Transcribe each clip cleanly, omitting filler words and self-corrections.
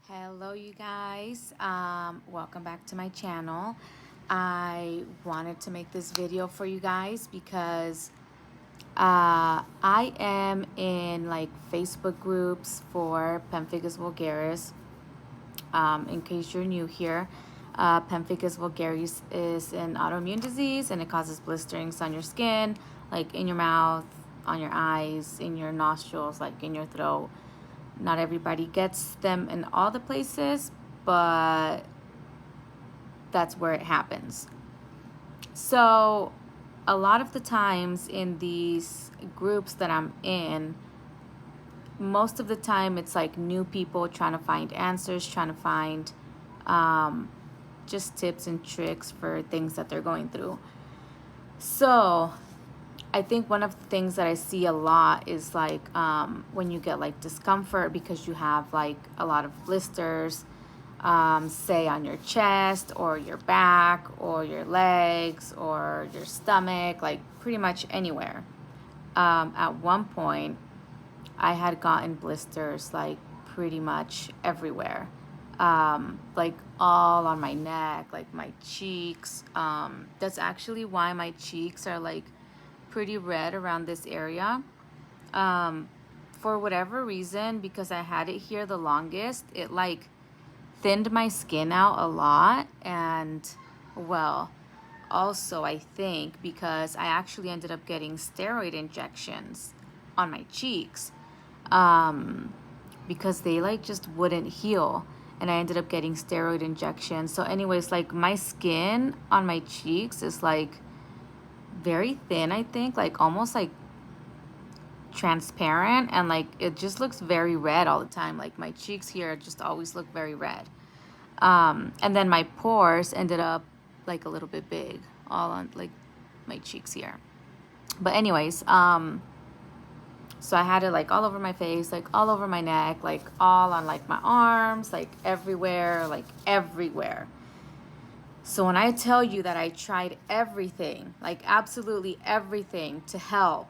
Hello you guys, welcome back to my channel. I wanted to make this video for you guys because I am in like Facebook groups for Pemphigus Vulgaris. In case you're new here, Pemphigus Vulgaris is an autoimmune disease and it causes blisterings on your skin, like in your mouth, on your eyes, in your nostrils, like in your throat. Not everybody gets them in all the places, but that's where it happens. So a lot of the times in these groups that I'm in, most of the time it's like new people trying to find answers, trying to find just tips and tricks for things that they're going through. So I think one of the things that I see a lot is like when you get like discomfort because you have like a lot of blisters, say on your chest or your back or your legs or your stomach, like pretty much anywhere. At one point, I had gotten blisters like pretty much everywhere, like all on my neck, like my cheeks. That's actually why my cheeks are like pretty red around this area. For whatever reason, because I had it here the longest, it like thinned my skin out a lot. And well, also I think because I actually ended up getting steroid injections on my cheeks, because they like just wouldn't heal, and I ended up getting steroid injections. So anyways, like my skin on my cheeks is like very thin, I think, like almost like transparent, and like it just looks very red all the time. Like my cheeks here just always look very red. And then my pores ended up like a little bit big all on like my cheeks here. But anyways, so I had it like all over my face, like all over my neck, like all on like my arms, like everywhere, like everywhere. So when I tell you that I tried everything, like absolutely everything to help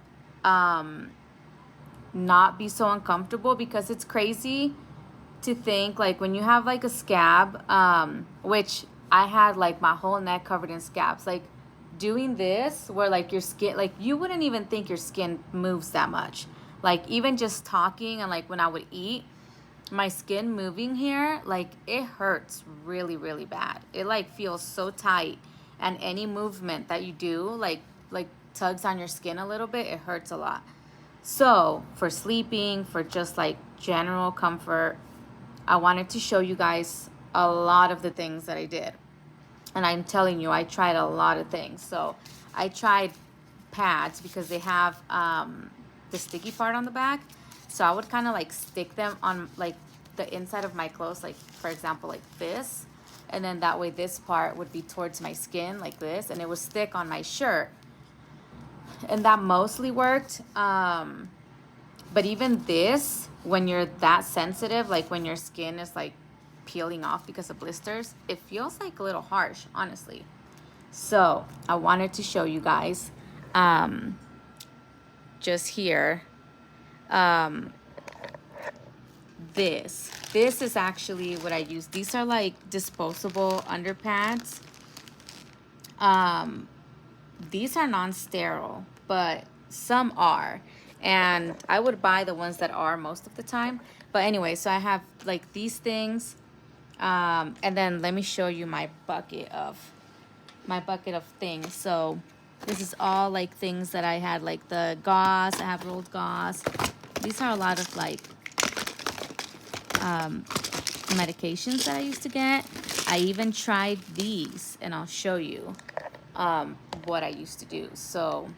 not be so uncomfortable, because it's crazy to think like when you have like a scab, which I had like my whole neck covered in scabs, like doing this where like your skin, like you wouldn't even think your skin moves that much. Like even just talking and like when I would eat, my skin moving here, like it hurts really, really bad. It like feels so tight, and any movement that you do like tugs on your skin a little bit, it hurts a lot. So for sleeping, for just like general comfort, I wanted to show you guys a lot of the things that I did. And I'm telling you, I tried a lot of things. So I tried pads because they have the sticky part on the back. So I would kind of like stick them on like the inside of my clothes, like for example, like this. And then that way this part would be towards my skin like this, and it would stick on my shirt. And that mostly worked. But even this, when you're that sensitive, like when your skin is like peeling off because of blisters, it feels like a little harsh, honestly. So I wanted to show you guys just here. This is actually what I use. These are like disposable underpads. These are non-sterile, but some are, and I would buy the ones that are most of the time. But anyway, so I have like these things, and then let me show you my bucket of things. So this is all like things that I had, like the gauze. I have rolled gauze. These are a lot of like medications that I used to get. I even tried these, and I'll show you what I used to do. So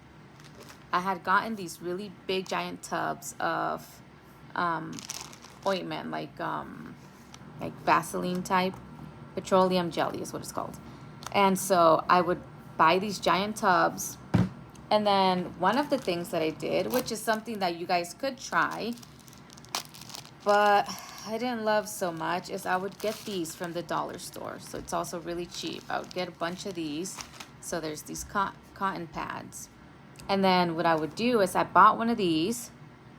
I had gotten these really big giant tubs of ointment, like Vaseline type. Petroleum jelly is what it's called. And so I would buy these giant tubs. And then one of the things that I did, which is something that you guys could try, but I didn't love so much, is I would get these from the dollar store. So it's also really cheap. I would get a bunch of these. So there's these cotton pads. And then what I would do is I bought one of these.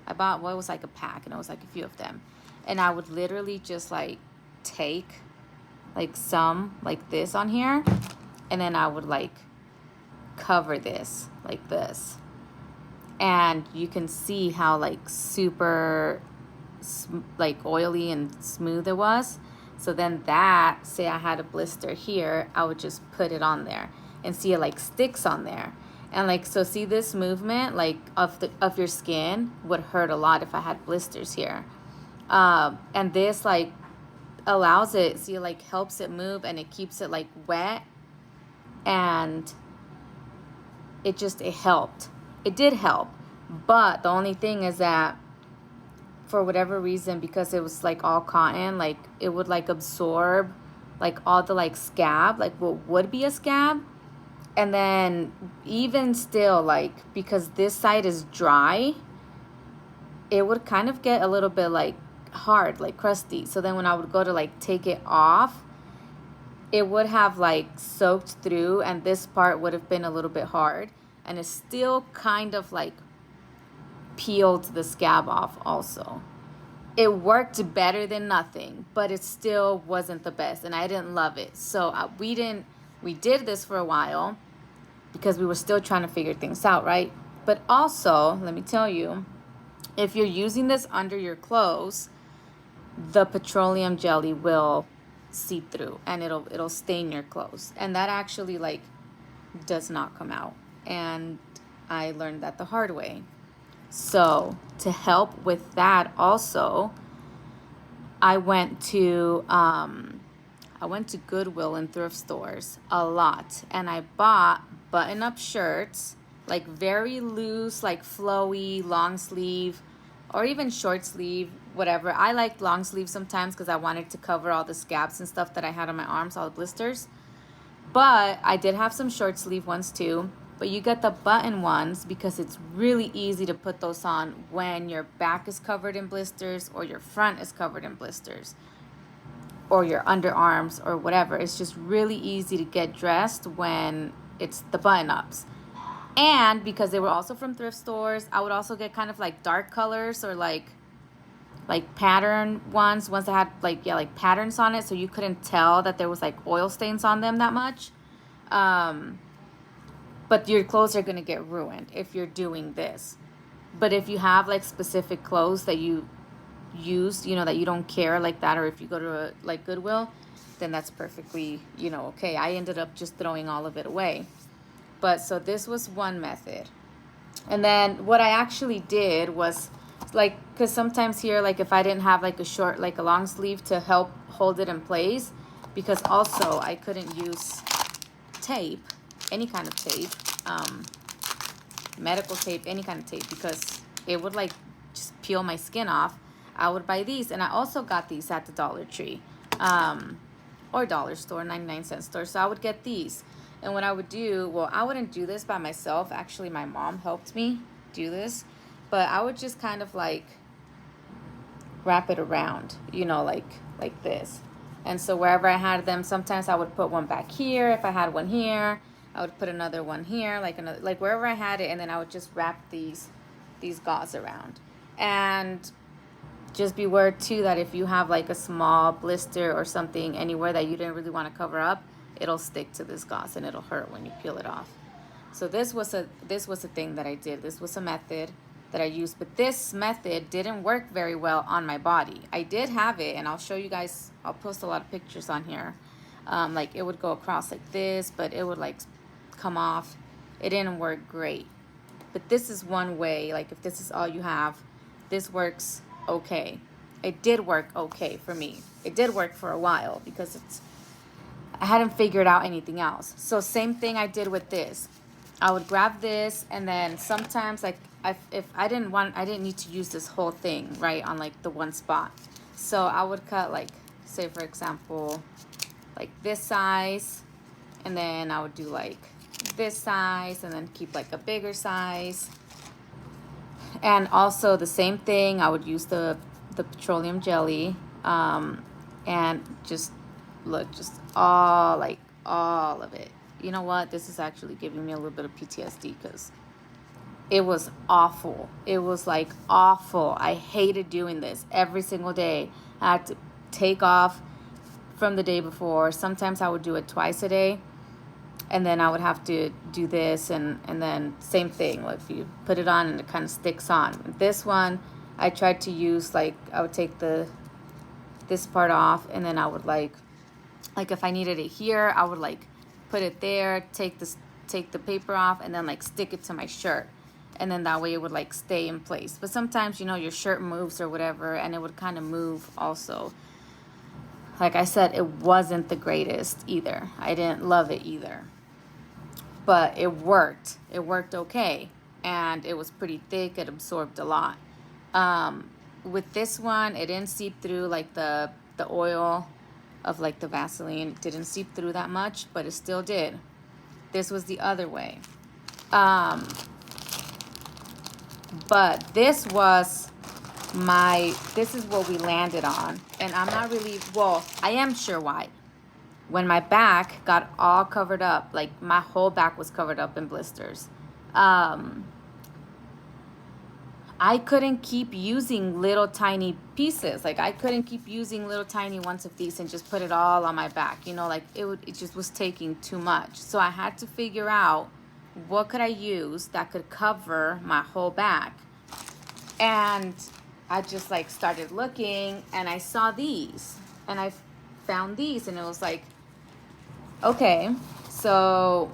I bought what was like a pack, and it was like a few of them. And I would literally just like take like some like this on here, and then I would like cover this like this, and you can see how like super like oily and smooth it was. So then that, say I had a blister here, I would just put it on there and see it like sticks on there. And like, so see this movement like of your skin would hurt a lot if I had blisters here. And this like allows it, see, like helps it move, and it keeps it like wet, and it helped. It did help. But the only thing is that for whatever reason, because it was like all cotton, like it would like absorb like all the like scab, like what would be a scab. And then even still, like, because this side is dry, it would kind of get a little bit like hard, like crusty. So then when I would go to like take it off, it would have like soaked through, and this part would have been a little bit hard, and it still kind of like peeled the scab off also. It worked better than nothing, but it still wasn't the best, and I didn't love it. So we did this for a while because we were still trying to figure things out, right? But also, let me tell you, if you're using this under your clothes, the petroleum jelly will seep through, and it'll stain your clothes, and that actually like does not come out. And I learned that the hard way. So to help with that also, I went to Goodwill and thrift stores a lot, and I bought button-up shirts, like very loose, like flowy, long sleeve, or even short sleeve, whatever. I liked long sleeve sometimes because I wanted to cover all the scabs and stuff that I had on my arms, all the blisters. But I did have some short sleeve ones too. But you get the button ones because it's really easy to put those on when your back is covered in blisters, or your front is covered in blisters, or your underarms or whatever. It's just really easy to get dressed when it's the button-ups. And because they were also from thrift stores, I would also get kind of like dark colors, or like pattern ones that had like, yeah, like patterns on it, so you couldn't tell that there was like oil stains on them that much. But your clothes are going to get ruined if you're doing this. But if you have like specific clothes that you use, you know, that you don't care like that, or if you go to like Goodwill, then that's perfectly, you know, okay. I ended up just throwing all of it away. But so this was one method. And then what I actually did was like, because sometimes here, like if I didn't have like a short, like a long sleeve to help hold it in place, because also I couldn't use tape, any kind of tape, medical tape, any kind of tape, because it would like just peel my skin off. I would buy these, and I also got these at the Dollar Tree, or dollar store, 99-cent store. So I would get these, and what I would do, well, I wouldn't do this by myself. Actually, my mom helped me do this, but I would just kind of like wrap it around, you know, like this. And so wherever I had them, sometimes I would put one back here. If I had one here, I would put another one here, like wherever I had it, and then I would just wrap these gauze around. And just beware too that if you have like a small blister or something anywhere that you didn't really want to cover up, it'll stick to this gauze and it'll hurt when you peel it off. So this was a thing that I did. This was a method that I used, but this method didn't work very well on my body. I did have it, and I'll show you guys. I'll post a lot of pictures on here. Like it would go across like this, but it would like come off. It didn't work great. But this is one way, like if this is all you have, this works okay. It did work okay for me. It did work for a while because I hadn't figured out anything else. So same thing I did with this. I would grab this, and then sometimes like if I didn't need to use this whole thing right on like the one spot. So I would cut like, say for example, like this size, and then I would do like this size, and then keep like a bigger size. And also the same thing, I would use the petroleum jelly, and just look, just all of it. You know what? This is actually giving me a little bit of PTSD because it was awful. It was like awful. I hated doing this every single day. I had to take off from the day before. Sometimes I would do it twice a day, and then I would have to do this, and then same thing. Like, if you put it on and it kind of sticks on. This one, I tried to use, like, I would take this part off, and then I would like if I needed it here, I would like put it there, take the paper off, and then like stick it to my shirt, and then that way it would like stay in place. But sometimes, you know, your shirt moves or whatever, and it would kind of move also. Like I said, it wasn't the greatest either. I didn't love it either, but it worked. It worked okay, and it was pretty thick. It absorbed a lot. With this one, it didn't seep through like the oil of like the Vaseline. It didn't seep through that much, but it still did. This was the other way. But this is what we landed on. And I'm not really, well, I am sure why. When my back got all covered up, like my whole back was covered up in blisters. I couldn't keep using little tiny pieces. Like, I couldn't keep using little tiny ones of these and just put it all on my back. You know, like it just was taking too much. So I had to figure out what could I use that could cover my whole back. And I just like started looking, and I saw these, and I found these, and it was like, okay, so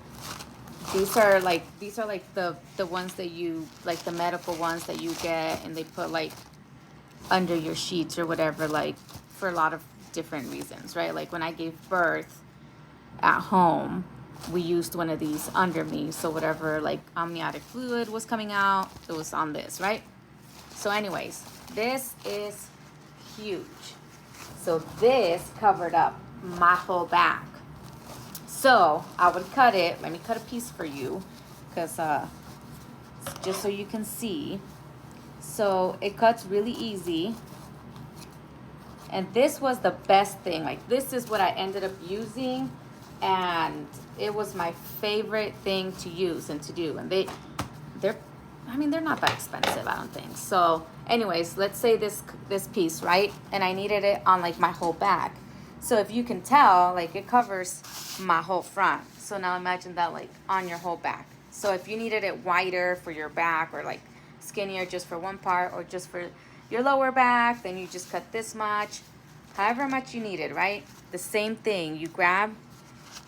these are like the ones that you, like the medical ones that you get, and they put like under your sheets or whatever, like for a lot of different reasons, right? Like when I gave birth at home, we used one of these under me, so whatever like amniotic fluid was coming out, it was on this, right? So anyways, this is huge. So this covered up my whole back. So I would cut it. Let me cut a piece for you, because just so you can see. So it cuts really easy. And this was the best thing. Like, this is what I ended up using, and it was my favorite thing to use and to do. And they're not that expensive, I don't think. So anyways, let's say this piece, right? And I needed it on like my whole back. So if you can tell, like, it covers my whole front. So now imagine that like on your whole back. So if you needed it wider for your back, or like skinnier just for one part, or just for your lower back, then you just cut this much, however much you needed, right? The same thing. You grab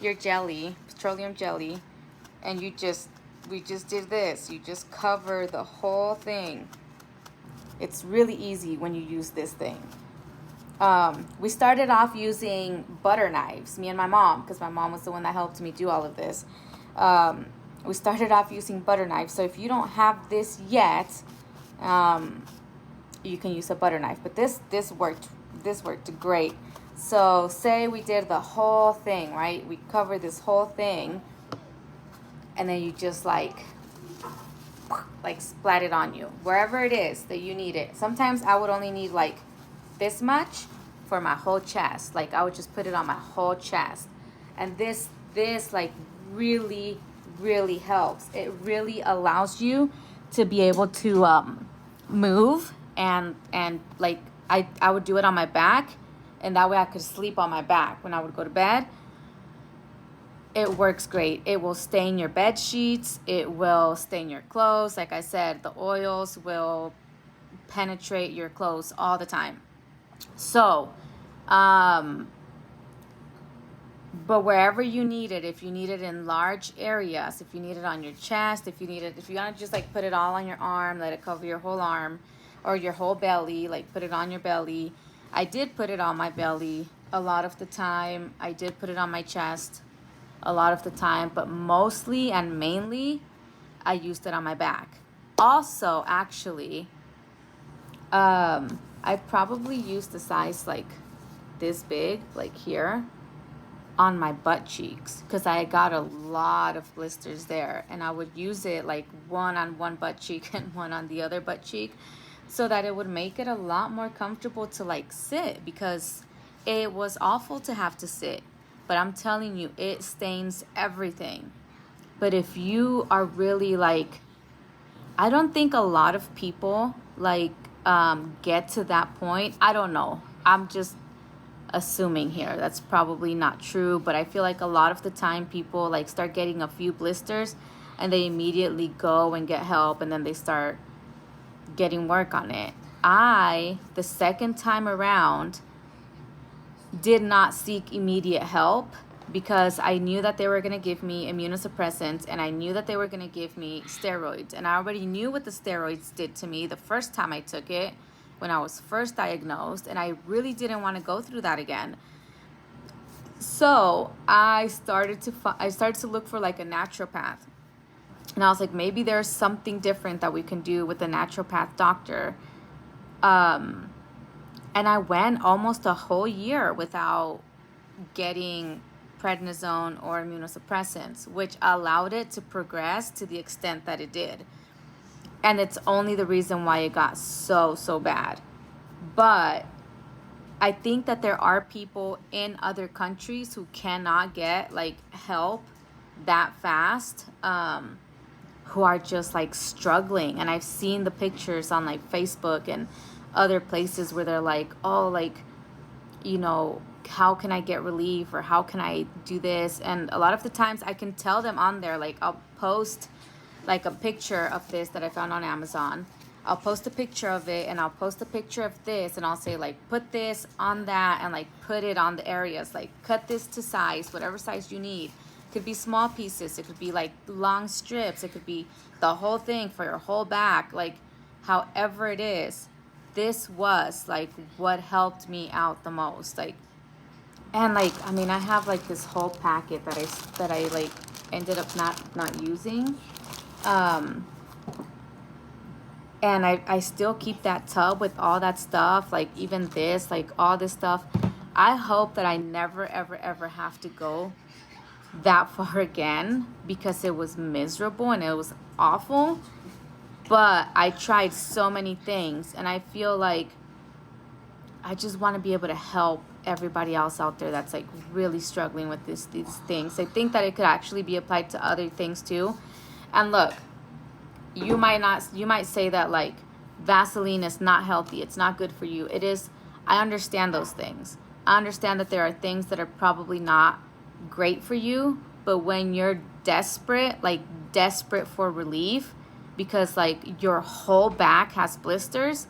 your jelly, petroleum jelly, and we just did this. You just cover the whole thing. It's really easy when you use this thing. We started off using butter knives, me and my mom, because my mom was the one that helped me do all of this. We started off using butter knives. So if you don't have this yet, you can use a butter knife. But this worked great. So say we did the whole thing, right? We covered this whole thing, and then you just like splat it on you wherever it is that you need it. Sometimes I would only need like this much for my whole chest. Like, I would just put it on my whole chest, and this like really helps. It really allows you to be able to move, and like I would do it on my back, and that way I could sleep on my back when I would go to bed. It works great. It will stain your bed sheets. It will stain your clothes. Like I said, the oils will penetrate your clothes all the time. So, but wherever you need it, if you need it in large areas, if you need it on your chest, if you want to just like put it all on your arm, let it cover your whole arm or your whole belly, like put it on your belly. I did put it on my belly a lot of the time. I did put it on my chest a lot of the time, but mostly and mainly I used it on my back. Also, actually, I probably used the size like this big, like here, on my butt cheeks, because I got a lot of blisters there, and I would use it like one on one butt cheek and one on the other butt cheek, so that it would make it a lot more comfortable to like sit, because it was awful to have to sit. But I'm telling you, it stains everything. But if you are really like, I don't think a lot of people like get to that point. I don't know. assuming here. That's probably not true, but I feel like a lot of the time people like start getting a few blisters and they immediately go and get help, and then they start getting work on it. The second time around, did not seek immediate help because I knew that they were going to give me immunosuppressants, and I knew that they were going to give me steroids. And I already knew what the steroids did to me the first time I took it when I was first diagnosed, and I really didn't want to go through that again. So I started to look for like a naturopath. And I was like, maybe there's something different that we can do with a naturopath doctor. And I went almost a whole year without getting prednisone or immunosuppressants, which allowed it to progress to the extent that it did. And it's only the reason why it got so bad. But I think that there are people in other countries who cannot get like help that fast, who are just like struggling. And I've seen the pictures on like Facebook and other places where they're like, oh, like, you know, how can I get relief, or how can I do this? And a lot of the times I can tell them on there, like I'll post like a picture of this that I found on Amazon. I'll post a picture of it, and I'll post a picture of this, and I'll say like, put this on that, and like put it on the areas, like cut this to size, whatever size you need. It could be small pieces, it could be like long strips, it could be the whole thing for your whole back, like however it is. This was like what helped me out the most. Like, and like, I mean, I have like this whole packet that I like ended up not using. And I still keep that tub with all that stuff, like even this, like all this stuff. I hope that I never, ever have to go that far again, because it was miserable and it was awful. But I tried so many things, and I feel like I just want to be able to help everybody else out there that's like really struggling with these things. I think that it could actually be applied to other things too. And look, you might say that like Vaseline is not healthy, it's not good for you. It is. I understand those things. I understand that there are things that are probably not great for you, but when you're desperate for relief, because like your whole back has blisters,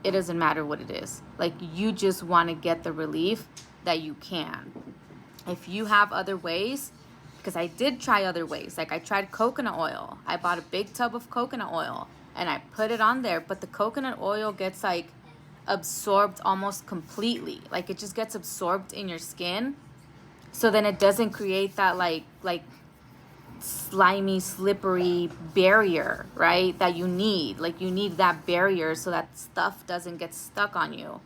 it doesn't matter what it is. Like, you just want to get the relief that you can. If you have other ways, because I did try other ways. Like, I tried coconut oil. I bought a big tub of coconut oil and I put it on there, but the coconut oil gets like absorbed almost completely. Like, it just gets absorbed in your skin. So then it doesn't create that like slimy, slippery barrier, right? That you need. Like, you need that barrier so that stuff doesn't get stuck on you.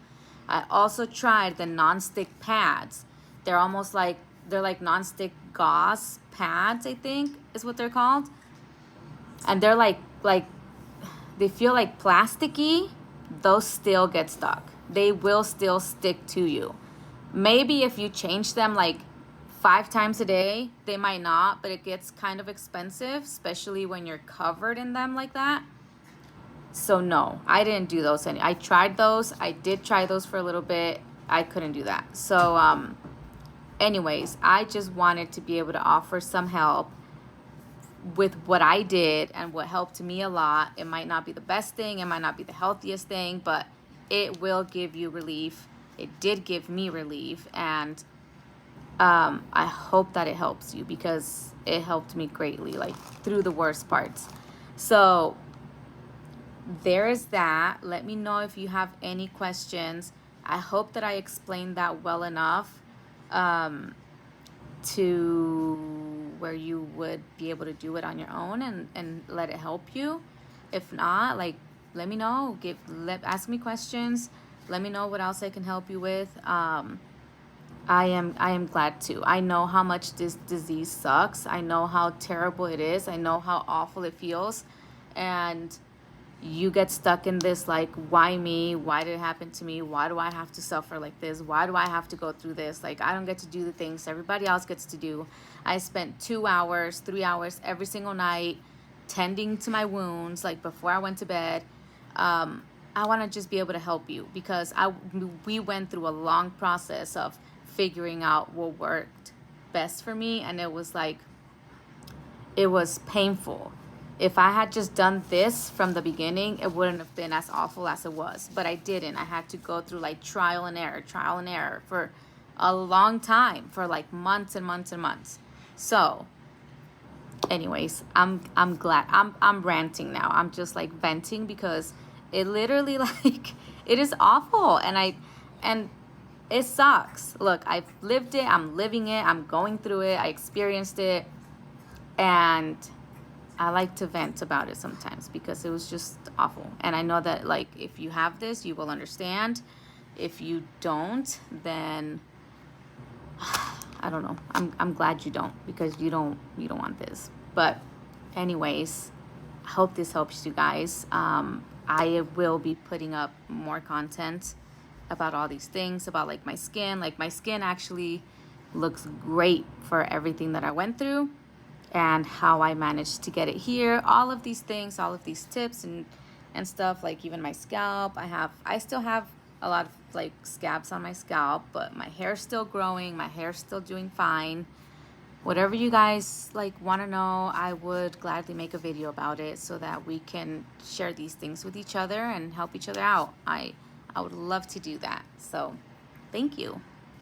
I also tried the nonstick pads. They're like nonstick gauze pads, I think is what they're called. And they're like they feel like plasticky. Those still get stuck. They will still stick to you. Maybe if you change them like 5 times a day, they might not, but it gets kind of expensive, especially when you're covered in them like that. So no, I didn't do those. I tried those. I did try those for a little bit. I couldn't do that. So anyways, I just wanted to be able to offer some help with what I did and what helped me a lot. It might not be the best thing, it might not be the healthiest thing, but it will give you relief. It did give me relief, and I hope that it helps you, because it helped me greatly, like through the worst parts. So there is that. Let me know if you have any questions. I hope that I explained that well enough to where you would be able to do it on your own and let it help you. If not, like, let me know. Ask me questions. Let me know what else I can help you with. I am glad to. I know how much this disease sucks. I know how terrible it is. I know how awful it feels. And you get stuck in this, like, why me? Why did it happen to me? Why do I have to suffer like this? Why do I have to go through this? Like, I don't get to do the things everybody else gets to do. I spent 2 hours, 3 hours every single night tending to my wounds, like before I went to bed. I want to just be able to help you, because we went through a long process of figuring out what worked best for me, and it was like, it was painful. If I had just done this from the beginning, it wouldn't have been as awful as it was. But I didn't. I had to go through like trial and error for a long time, for like months and months and months. So, anyways, I'm glad. I'm ranting now. I'm just like venting, because it literally like it is awful, and it sucks. Look, I've lived it. I'm living it. I'm going through it. I experienced it. And I like to vent about it sometimes, because it was just awful. And I know that, like, if you have this, you will understand. If you don't, then I don't know. I'm glad you don't, because you don't want this. But anyways, I hope this helps you guys. I will be putting up more content about all these things, about like my skin. Like, my skin actually looks great for everything that I went through, and how I managed to get it here. All of these things, all of these tips and stuff, like even my scalp. I still have a lot of like scabs on my scalp, but my hair's still growing. My hair's still doing fine. Whatever you guys like want to know, I would gladly make a video about it, so that we can share these things with each other and help each other out. I would love to do that. So thank you.